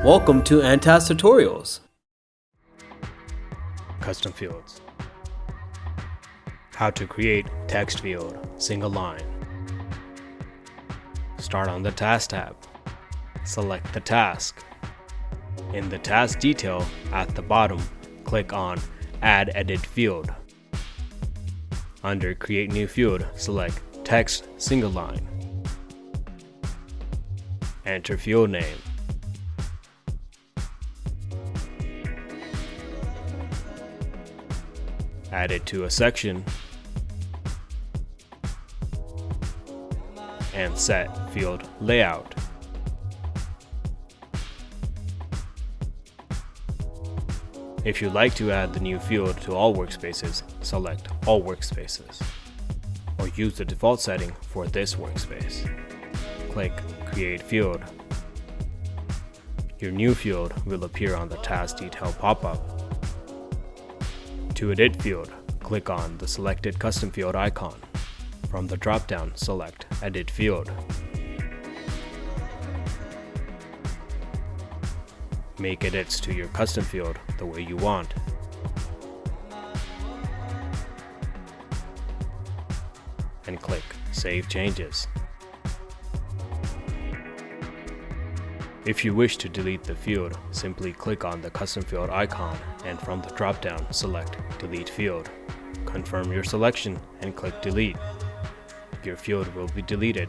Welcome to nTask Tutorials. Custom fields. How to create text field, single line. Start on the Task tab. Select the task. In the task detail at the bottom, click on Add Edit Field. Under Create New Field, select Text Single Line. Enter field name. Add it to a section and set field layout. If you'd like to add the new field to all workspaces, select All Workspaces, or use the default setting for this workspace. Click Create Field. Your new field will appear on the task detail pop-up. To edit field, click on the selected custom field icon. From the drop-down, select Edit Field. Make edits to your custom field the way you want. And click Save Changes. If you wish to delete the field, simply click on the custom field icon and from the drop-down, select Delete Field. Confirm your selection and click Delete. Your field will be deleted